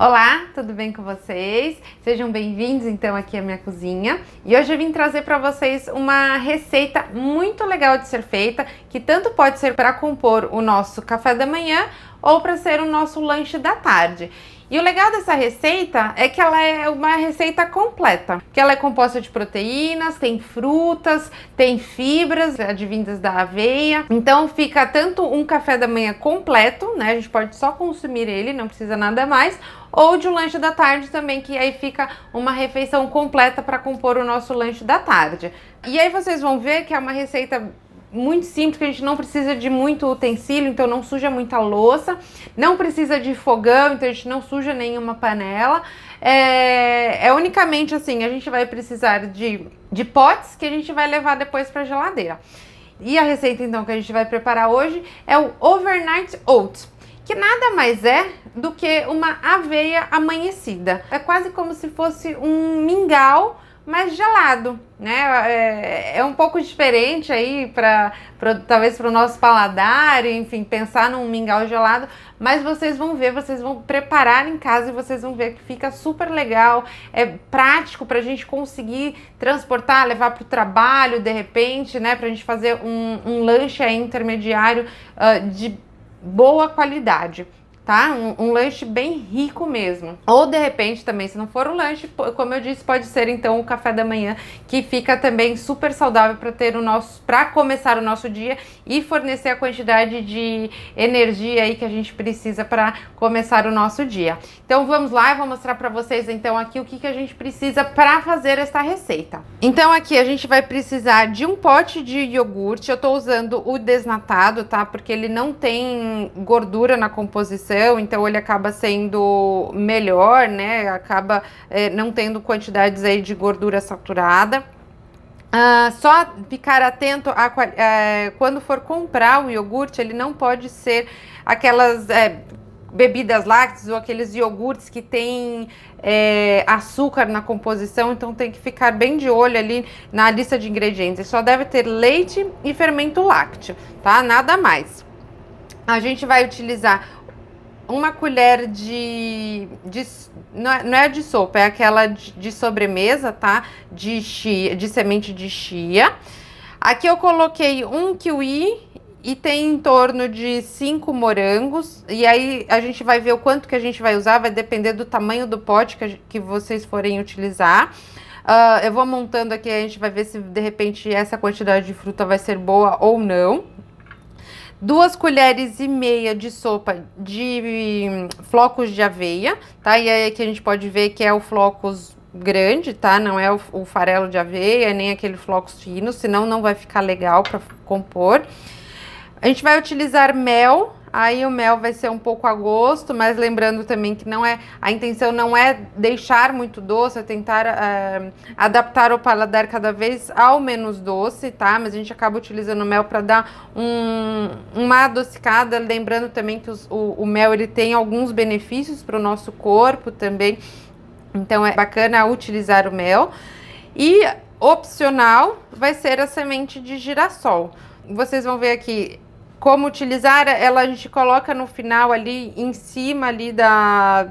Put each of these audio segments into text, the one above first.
Olá, tudo bem com vocês? Sejam bem-vindos então aqui à minha cozinha. E hoje eu vim trazer para vocês uma receita muito legal de ser feita, que tanto pode ser para compor o nosso café da manhã ou para ser o nosso lanche da tarde. E o legal dessa receita é que ela é uma receita completa, que ela é composta de proteínas, tem frutas, tem fibras advindas da aveia. Então fica tanto um café da manhã completo, né? A gente pode só consumir ele, não precisa nada mais, ou de um lanche da tarde também, que aí fica uma refeição completa para compor o nosso lanche da tarde. E aí vocês vão ver que é uma receita muito simples, que a gente não precisa de muito utensílio, então não suja muita louça, não precisa de fogão, então a gente não suja nenhuma panela. É unicamente assim, a gente vai precisar de potes que a gente vai levar depois para a geladeira. E a receita então que a gente vai preparar hoje é o Overnight Oats, que nada mais é do que uma aveia amanhecida. É quase como se fosse um mingau, mais gelado, né? É um pouco diferente aí talvez para o nosso paladar, enfim, pensar num mingau gelado, mas vocês vão ver, vocês vão preparar em casa e vocês vão ver que fica super legal, é prático para a gente conseguir transportar, levar para o trabalho de repente, né? Para a gente fazer um lanche aí intermediário de boa qualidade. Tá? Um lanche bem rico mesmo. Ou de repente também, se não for o lanche, como eu disse, pode ser então o café da manhã, que fica também super saudável para começar o nosso dia e fornecer a quantidade de energia aí que a gente precisa para começar o nosso dia. Então vamos lá, eu vou mostrar para vocês então aqui o que a gente precisa para fazer esta receita. Então aqui a gente vai precisar de um pote de iogurte. Eu tô usando o desnatado, tá? Porque ele não tem gordura na composição, então ele acaba sendo melhor, né? Acaba não tendo quantidades aí de gordura saturada. Só ficar atento quando for comprar o iogurte, ele não pode ser aquelas bebidas lácteas ou aqueles iogurtes que tem açúcar na composição, então tem que ficar bem de olho ali na lista de ingredientes. Ele só deve ter leite e fermento lácteo, tá? Nada mais. A gente vai utilizar uma colher não é de sopa, é aquela de sobremesa, tá? De semente de chia. Aqui eu coloquei um kiwi e tem em torno de 5 morangos. E aí a gente vai ver o quanto que a gente vai usar, vai depender do tamanho do pote que vocês forem utilizar. Eu vou montando aqui, a gente vai ver se de repente essa quantidade de fruta vai ser boa ou não. 2 colheres e meia de sopa de flocos de aveia, tá? E aí aqui a gente pode ver que é o flocos grande, tá? Não é o farelo de aveia, nem aquele flocos finos, senão não vai ficar legal para compor. A gente vai utilizar mel. Aí o mel vai ser um pouco a gosto, mas lembrando também que a intenção não é deixar muito doce, é tentar adaptar o paladar cada vez ao menos doce, tá? Mas a gente acaba utilizando o mel para dar uma adocicada, lembrando também que o mel ele tem alguns benefícios para o nosso corpo também, então é bacana utilizar o mel. E opcional vai ser a semente de girassol. Vocês vão ver aqui como utilizar ela, a gente coloca no final ali, em cima ali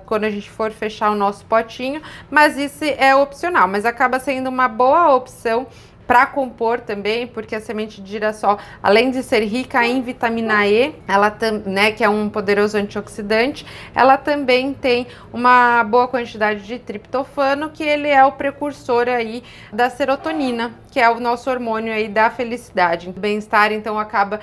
quando a gente for fechar o nosso potinho, mas isso é opcional, mas acaba sendo uma boa opção para compor também, porque a semente de girassol, além de ser rica em vitamina E, ela né, que é um poderoso antioxidante, ela também tem uma boa quantidade de triptofano, que ele é o precursor aí da serotonina, que é o nosso hormônio aí da felicidade, do bem-estar, então acaba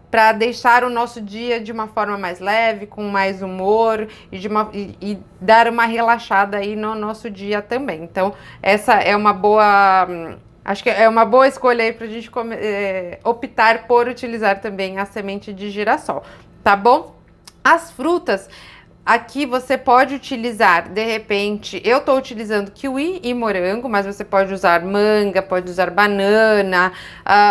para deixar o nosso dia de uma forma mais leve, com mais humor e dar uma relaxada aí no nosso dia também. Então, essa é uma boa, acho que é uma boa escolha aí para a gente optar por utilizar também a semente de girassol, tá bom? As frutas, aqui você pode utilizar, de repente, eu tô utilizando kiwi e morango, mas você pode usar manga, pode usar banana,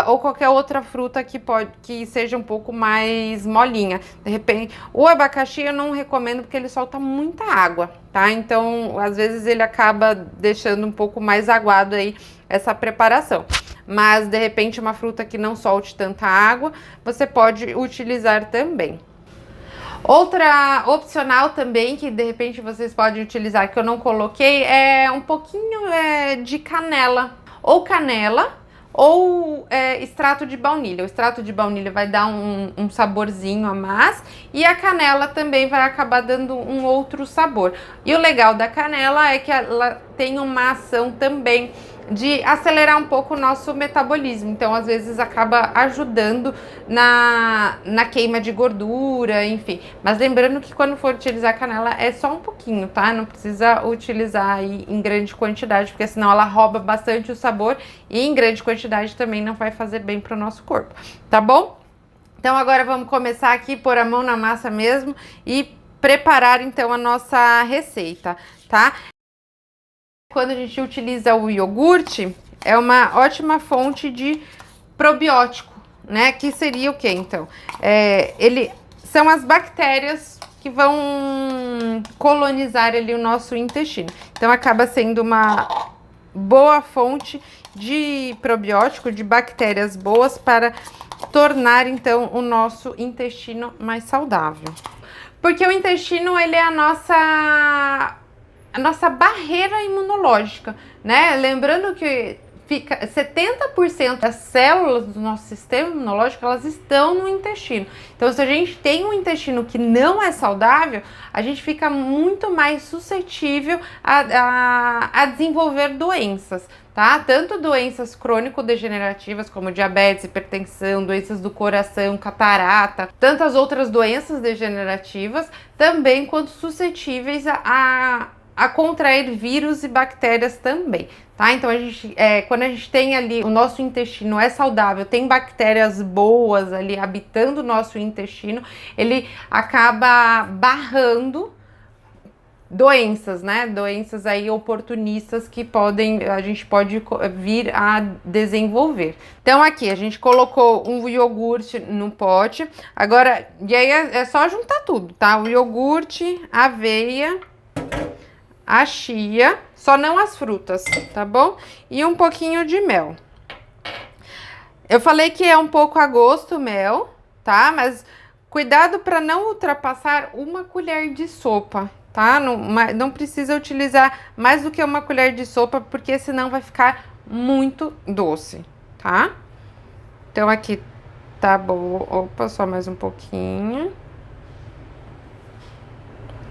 ou qualquer outra fruta que seja um pouco mais molinha. De repente, o abacaxi eu não recomendo porque ele solta muita água, tá? Então, às vezes ele acaba deixando um pouco mais aguado aí essa preparação. Mas, de repente, uma fruta que não solte tanta água, você pode utilizar também. Outra opcional também, que de repente vocês podem utilizar, que eu não coloquei, é um pouquinho de canela. Ou canela, ou extrato de baunilha. O extrato de baunilha vai dar um saborzinho a mais, e a canela também vai acabar dando um outro sabor. E o legal da canela é que ela tem uma ação também de acelerar um pouco o nosso metabolismo, então às vezes acaba ajudando na queima de gordura, enfim. Mas lembrando que quando for utilizar canela é só um pouquinho, tá? Não precisa utilizar aí em grande quantidade, porque senão ela rouba bastante o sabor e em grande quantidade também não vai fazer bem para o nosso corpo, tá bom? Então agora vamos começar aqui, pôr a mão na massa mesmo e preparar então a nossa receita, tá? Quando a gente utiliza o iogurte, é uma ótima fonte de probiótico, né? Que seria o que, então? Ele são as bactérias que vão colonizar ali o nosso intestino. Então, acaba sendo uma boa fonte de probiótico, de bactérias boas para tornar, então, o nosso intestino mais saudável. Porque o intestino, ele é a nossa barreira imunológica, né? Lembrando que fica 70% das células do nosso sistema imunológico, elas estão no intestino. Então, se a gente tem um intestino que não é saudável, a gente fica muito mais suscetível a desenvolver doenças, tá? Tanto doenças crônico-degenerativas como diabetes, hipertensão, doenças do coração, catarata, tantas outras doenças degenerativas, também quanto suscetíveis a contrair vírus e bactérias também, tá? Então, quando a gente tem ali, o nosso intestino é saudável, tem bactérias boas ali habitando o nosso intestino, ele acaba barrando doenças, né? Doenças aí oportunistas que a gente pode vir a desenvolver. Então, aqui a gente colocou um iogurte no pote, agora, e aí é só juntar tudo, tá? O iogurte, a aveia, a chia, só não as frutas, tá bom? E um pouquinho de mel. Eu falei que é um pouco a gosto mel, tá? Mas cuidado para não ultrapassar uma colher de sopa, tá? Não precisa utilizar mais do que uma colher de sopa, porque senão vai ficar muito doce, tá? Então aqui tá bom. Opa, só mais um pouquinho.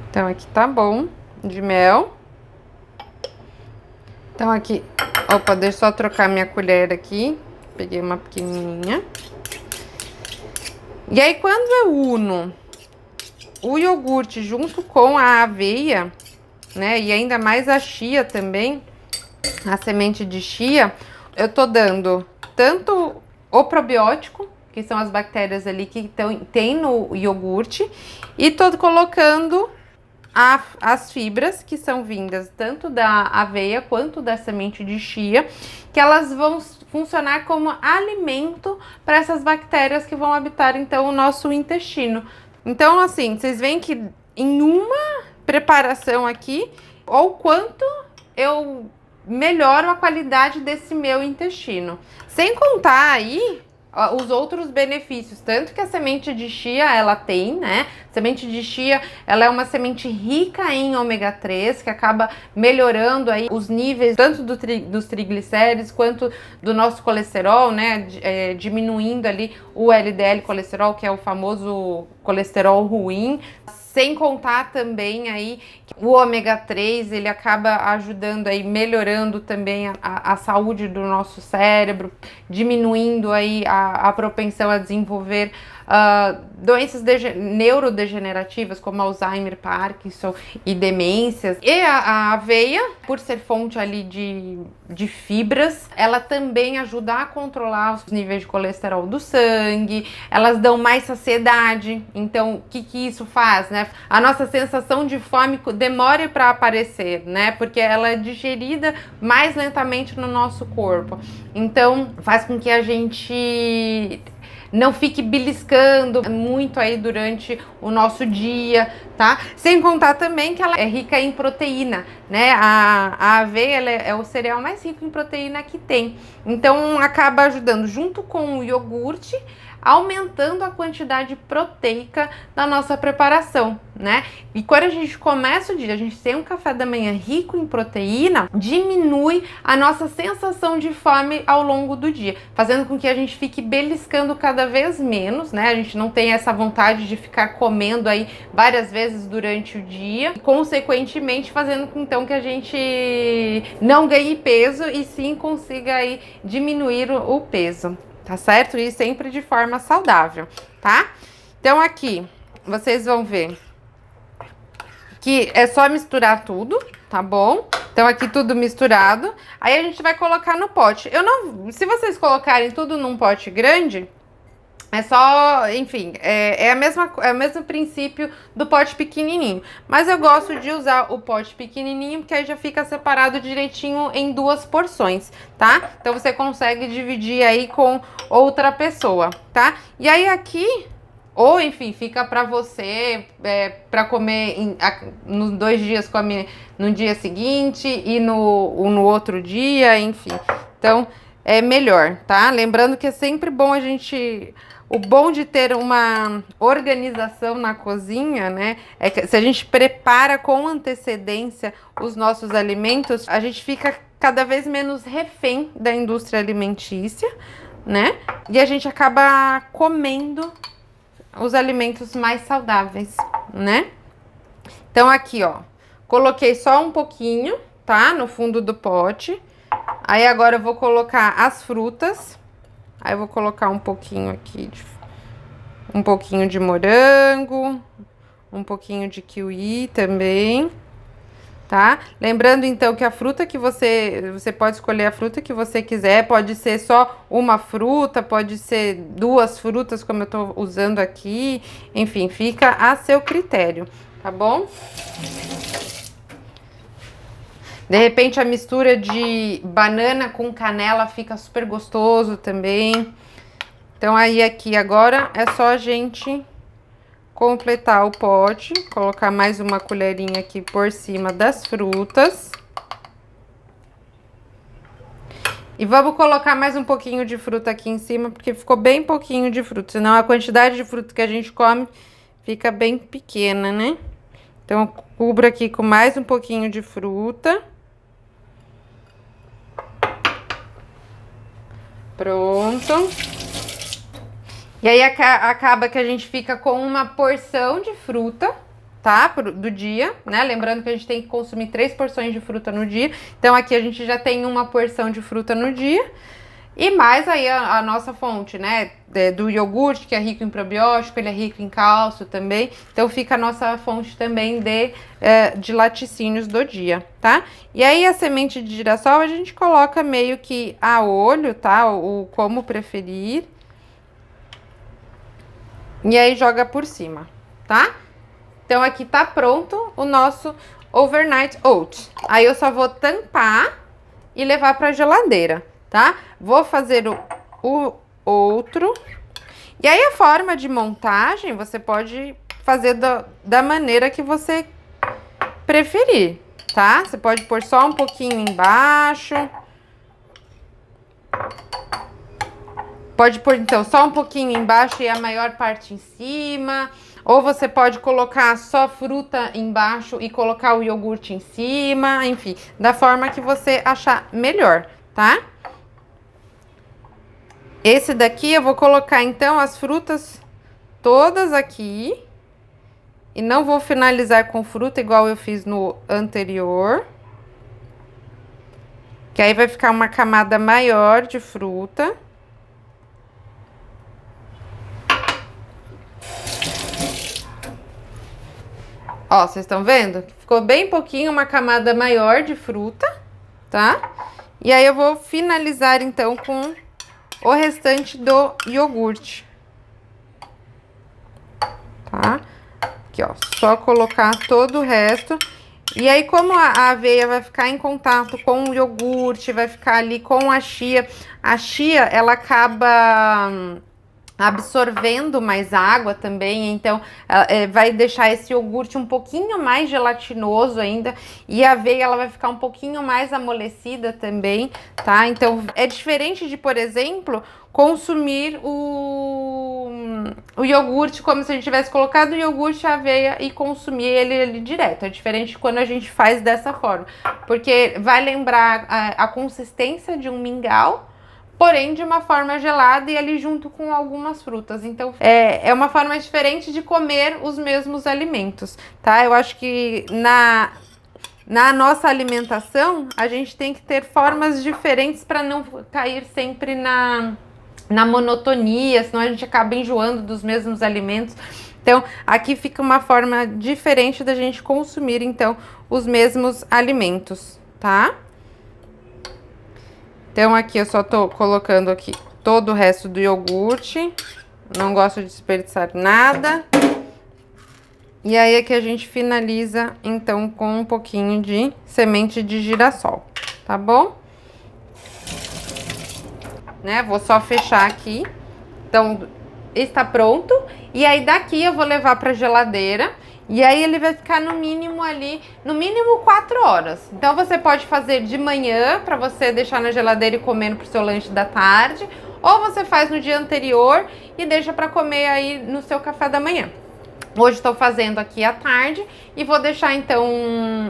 Então aqui tá bom de mel. Então aqui, opa, deixa eu só trocar minha colher aqui. Peguei uma pequenininha. E aí, quando eu uno o iogurte junto com a aveia, né, e ainda mais a chia também, a semente de chia, eu tô dando tanto o probiótico, que são as bactérias ali que tem no iogurte, e tô colocando as fibras que são vindas tanto da aveia quanto da semente de chia, que elas vão funcionar como alimento para essas bactérias que vão habitar então o nosso intestino. Então, assim, vocês veem que em uma preparação aqui, ou quanto eu melhoro a qualidade desse meu intestino. Sem contar aí os outros benefícios, tanto que a semente de chia ela tem, né? Semente de chia, ela é uma semente rica em ômega 3, que acaba melhorando aí os níveis tanto dos triglicéridos quanto do nosso colesterol, né? Diminuindo ali o LDL colesterol, que é o famoso colesterol ruim. Sem contar também aí que o ômega 3, ele acaba ajudando aí, melhorando também a saúde do nosso cérebro, diminuindo aí a propensão a desenvolver doenças neurodegenerativas como Alzheimer, Parkinson e demências. E a aveia, por ser fonte ali de fibras, ela também ajuda a controlar os níveis de colesterol do sangue, elas dão mais saciedade. Então, o que isso faz, né? A nossa sensação de fome demora para aparecer, né? Porque ela é digerida mais lentamente no nosso corpo. Então, faz com que a gente não fique beliscando muito aí durante o nosso dia, tá? Sem contar também que ela é rica em proteína, né? A aveia ela é o cereal mais rico em proteína que tem. Então, acaba ajudando junto com o iogurte aumentando a quantidade proteica da nossa preparação, né? E quando a gente começa o dia, a gente tem um café da manhã rico em proteína, diminui a nossa sensação de fome ao longo do dia, fazendo com que a gente fique beliscando cada vez menos, né? A gente não tem essa vontade de ficar comendo aí várias vezes durante o dia, e, consequentemente fazendo com então que a gente não ganhe peso e sim consiga aí diminuir o peso, tá certo? E sempre de forma saudável, tá? Então aqui vocês vão ver que é só misturar tudo, tá bom? Então aqui tudo misturado. Aí a gente vai colocar no pote. Se vocês colocarem tudo num pote grande, é só, enfim, é o mesmo princípio do pote pequenininho. Mas eu gosto de usar o pote pequenininho, porque aí já fica separado direitinho em 2 porções, tá? Então você consegue dividir aí com outra pessoa, tá? E aí aqui, ou enfim, fica para você, para comer nos 2 dias, come no dia seguinte e no outro dia, enfim. Então é melhor, tá? Lembrando que é sempre bom o bom de ter uma organização na cozinha, né? É que se a gente prepara com antecedência os nossos alimentos, a gente fica cada vez menos refém da indústria alimentícia, né? E a gente acaba comendo os alimentos mais saudáveis, né? Então aqui, ó, coloquei só um pouquinho, tá? No fundo do pote. Aí agora eu vou colocar as frutas. Aí eu vou colocar um pouquinho aqui, um pouquinho de morango, um pouquinho de kiwi também, tá? Lembrando então que a fruta que você pode escolher a fruta que você quiser, pode ser só uma fruta, pode ser 2 frutas como eu tô usando aqui, enfim, fica a seu critério, tá bom? De repente a mistura de banana com canela fica super gostoso também. Então aí aqui agora é só a gente completar o pote, colocar mais uma colherinha aqui por cima das frutas. E vamos colocar mais um pouquinho de fruta aqui em cima, porque ficou bem pouquinho de fruta, senão a quantidade de fruta que a gente come fica bem pequena, né? Então eu cubro aqui com mais um pouquinho de fruta. Pronto. E aí acaba que a gente fica com uma porção de fruta, tá? Do dia, né? Lembrando que a gente tem que consumir 3 porções de fruta no dia. Então aqui a gente já tem uma porção de fruta no dia. E mais aí a nossa fonte, né? Do iogurte, que é rico em probiótico, ele é rico em cálcio também. Então fica a nossa fonte também de laticínios do dia, tá? E aí a semente de girassol a gente coloca meio que a olho, tá? Ou como preferir. E aí joga por cima, tá? Então aqui tá pronto o nosso overnight oats. Aí eu só vou tampar e levar pra geladeira, tá? Vou fazer o outro. E aí a forma de montagem você pode fazer da maneira que você preferir, tá? Você pode pôr só um pouquinho embaixo. Pode pôr, então, só um pouquinho embaixo e a maior parte em cima. Ou você pode colocar só fruta embaixo e colocar o iogurte em cima. Enfim, da forma que você achar melhor, tá? Esse daqui eu vou colocar, então, as frutas todas aqui. E não vou finalizar com fruta igual eu fiz no anterior. Que aí vai ficar uma camada maior de fruta. Ó, vocês estão vendo? Ficou bem pouquinho, uma camada maior de fruta, tá? E aí eu vou finalizar, então, com o restante do iogurte. Tá? Aqui, ó, só colocar todo o resto. E aí, como a aveia vai ficar em contato com o iogurte, vai ficar ali com a chia, ela acaba absorvendo mais água também, então vai deixar esse iogurte um pouquinho mais gelatinoso ainda, e a aveia ela vai ficar um pouquinho mais amolecida também, tá? Então é diferente de, por exemplo, consumir o iogurte como se a gente tivesse colocado o iogurte, a aveia e consumir ele direto. É diferente quando a gente faz dessa forma, porque vai lembrar a consistência de um mingau, porém de uma forma gelada e ali junto com algumas frutas. Então é uma forma diferente de comer os mesmos alimentos, tá? Eu acho que na nossa alimentação a gente tem que ter formas diferentes para não cair sempre na monotonia, senão a gente acaba enjoando dos mesmos alimentos. Então aqui fica uma forma diferente da gente consumir então os mesmos alimentos, tá? Então aqui eu só tô colocando aqui todo o resto do iogurte. Não gosto de desperdiçar nada. E aí aqui a gente finaliza então com um pouquinho de semente de girassol, tá bom? Né? Vou só fechar aqui. Então está pronto. E aí daqui eu vou levar para geladeira. E aí ele vai ficar no mínimo ali, no mínimo 4 horas. Então você pode fazer de manhã para você deixar na geladeira e comer pro seu lanche da tarde, ou você faz no dia anterior e deixa para comer aí no seu café da manhã. Hoje estou fazendo aqui à tarde e vou deixar então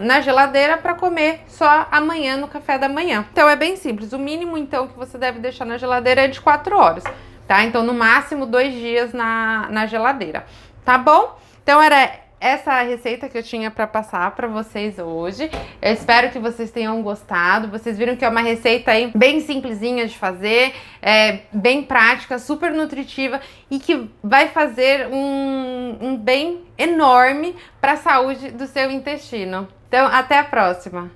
na geladeira para comer só amanhã no café da manhã. Então é bem simples, o mínimo então que você deve deixar na geladeira é de 4 horas, tá? Então no máximo 2 dias na geladeira, tá bom? Então era essa receita que eu tinha para passar para vocês hoje. Eu espero que vocês tenham gostado. Vocês viram que é uma receita aí bem simplesinha de fazer, bem prática, super nutritiva e que vai fazer um bem enorme para a saúde do seu intestino. Então, até a próxima!